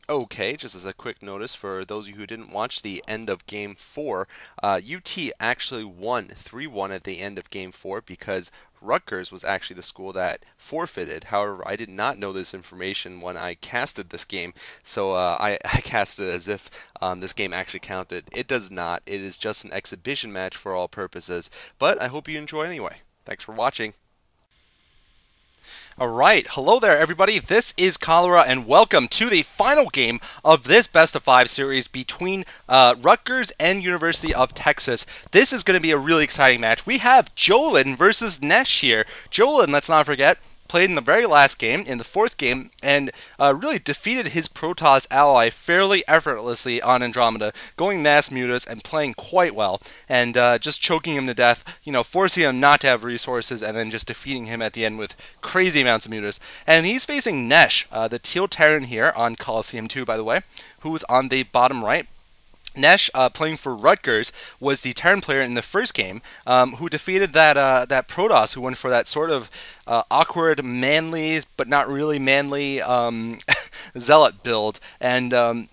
Okay, just as a quick notice for those of you who didn't watch the end of Game 4, UT actually won 3-1 at the end of Game 4 because Rutgers was actually the school that forfeited. However, I did not know this information when I casted this game, so I casted it as if this game actually counted. It does not. It is just an exhibition match for all purposes, but I hope you enjoy anyway. Thanks for watching. All right, hello there, everybody. This is Cholera, and welcome to the final game of this best of five series between Rutgers and University of Texas. This is going to be a really exciting match. We have Jolin versus Nesh here. Jolin, let's not forget, played in the very last game, in the fourth game, and really defeated his Protoss ally fairly effortlessly on Andromeda, going mass mutas and playing quite well, and just choking him to death, forcing him not to have resources, and then just defeating him at the end with crazy amounts of mutas. And he's facing Nesh, the Teal Terran here on Colosseum II, by the way, who is on the bottom right. Nesh, playing for Rutgers, was the Terran player in the first game, who defeated that Protoss, who went for that sort of awkward, manly but not really manly Zealot build, and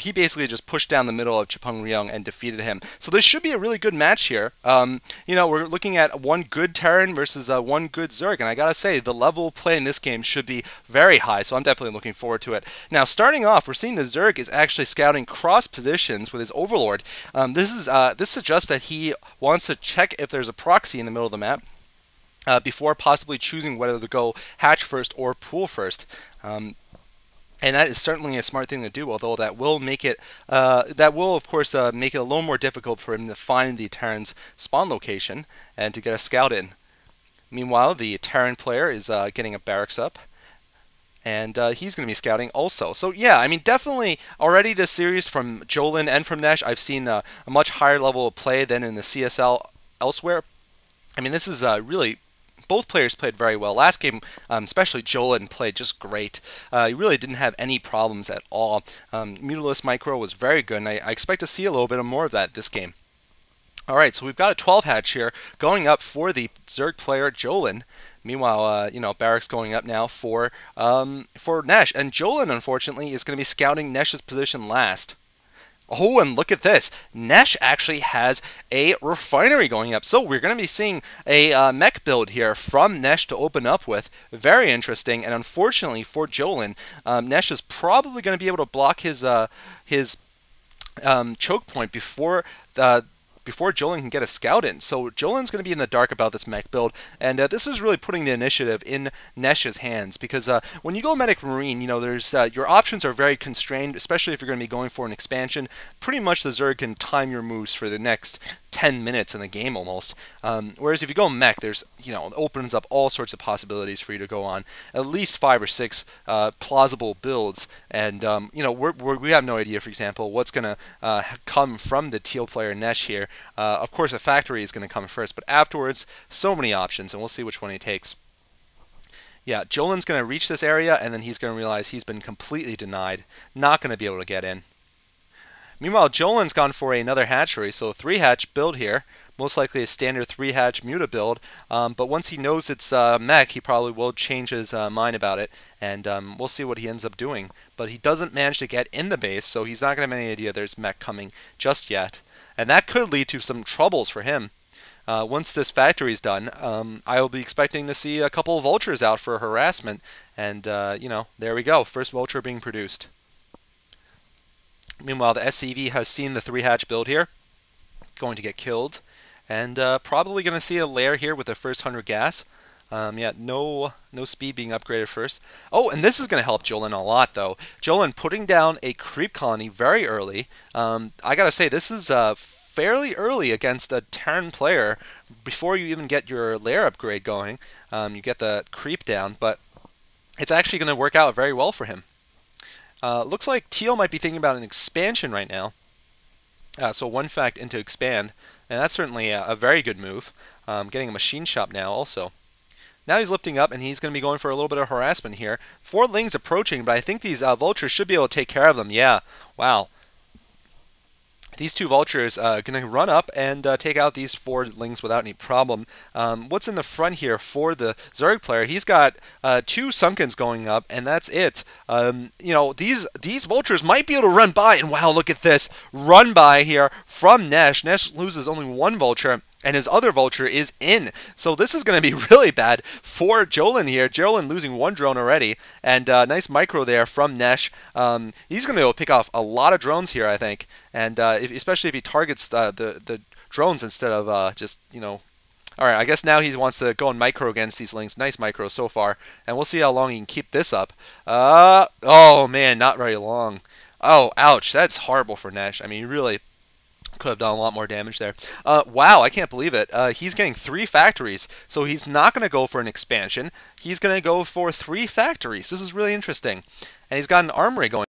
he basically just pushed down the middle of Chapeng Ryung and defeated him. So this should be a really good match here. We're looking at one good Terran versus one good Zerg, and I gotta say, the level of play in this game should be very high, so I'm definitely looking forward to it. Now, starting off, we're seeing the Zerg is actually scouting cross positions with his Overlord. This suggests that he wants to check if there's a proxy in the middle of the map. Before possibly choosing whether to go hatch first or pool first. And that is certainly a smart thing to do, although that will make it, of course, make it a little more difficult for him to find the Terran's spawn location and to get a scout in. Meanwhile, the Terran player is getting a barracks up, and he's going to be scouting also. So yeah, I mean, definitely already this series from Jolin and from Nesh, I've seen a much higher level of play than in the CSL elsewhere. I mean, this is really both players played very well. Last game, especially Jolin, played just great. He really didn't have any problems at all. Mutalist Micro was very good, and I expect to see a little bit more of that this game. All right, so we've got a 12 hatch here going up for the Zerg player Jolin. Meanwhile, Barracks going up now for Nesh, and Jolin unfortunately is going to be scouting Nesh's position last. Oh, and look at this. Nesh actually has a refinery going up. So we're going to be seeing a mech build here from Nesh to open up with. Very interesting. And unfortunately for Jolin, Nesh is probably going to be able to block his choke point before Jolin can get a scout in. So Jolin's going to be in the dark about this mech build, and this is really putting the initiative in Nesh's hands, because when you go Medic Marine, there's your options are very constrained, especially if you're going to be going for an expansion. Pretty much the Zerg can time your moves for the next 10 minutes in the game almost. Whereas if you go mech, there's, it opens up all sorts of possibilities for you to go on at least 5 or 6 plausible builds. And, we have no idea, for example, what's going to come from the Teal player Nesh here. Of course, a factory is going to come first, but afterwards, so many options, and we'll see which one he takes. Yeah, Jolin's going to reach this area, and then he's going to realize he's been completely denied, not going to be able to get in. Meanwhile, Jolin's gone for another hatchery, so a 3-hatch build here. Most likely a standard 3-hatch Muta build, but once he knows it's mech, he probably will change his mind about it, and we'll see what he ends up doing. But he doesn't manage to get in the base, so he's not going to have any idea there's mech coming just yet. And that could lead to some troubles for him. Once this factory's done, I will be expecting to see a couple of vultures out for harassment, and there we go, first vulture being produced. Meanwhile, the SCV has seen the 3-hatch build here, going to get killed, and probably going to see a lair here with the first 100 gas. No speed being upgraded first. Oh, and this is going to help Jolin a lot, though. Jolin putting down a creep colony very early. I gotta say, this is fairly early against a Terran player. Before you even get your lair upgrade going, you get the creep down, but it's actually going to work out very well for him. Looks like Teal might be thinking about an expansion right now. So 1 fact into expand, and that's certainly a very good move. Getting a machine shop now also. Now he's lifting up, and he's going to be going for a little bit of harassment here. 4 Lings approaching, but I think these vultures should be able to take care of them. Yeah, wow. these two vultures going to run up and take out these four lings without any problem. What's in the front here for the Zerg player? He's got two Sunkens going up, and that's it. These vultures might be able to run by, and wow, look at this run by here from Nesh. Nesh loses only one vulture, and his other vulture is in. So this is going to be really bad for Jolin here. Jolin losing one drone already, and nice micro there from Nesh. He's going to be able to pick off a lot of drones here, I think, and especially if he targets the drones instead of just. All right, I guess now he wants to go and micro against these links. Nice micro so far, and we'll see how long he can keep this up. Oh man, not very long. Oh, ouch, that's horrible for Nesh. I mean, really could have done a lot more damage there. Wow, I can't believe it. He's getting 3 factories, so he's not going to go for an expansion. He's going to go for 3 factories. This is really interesting. And he's got an armory going.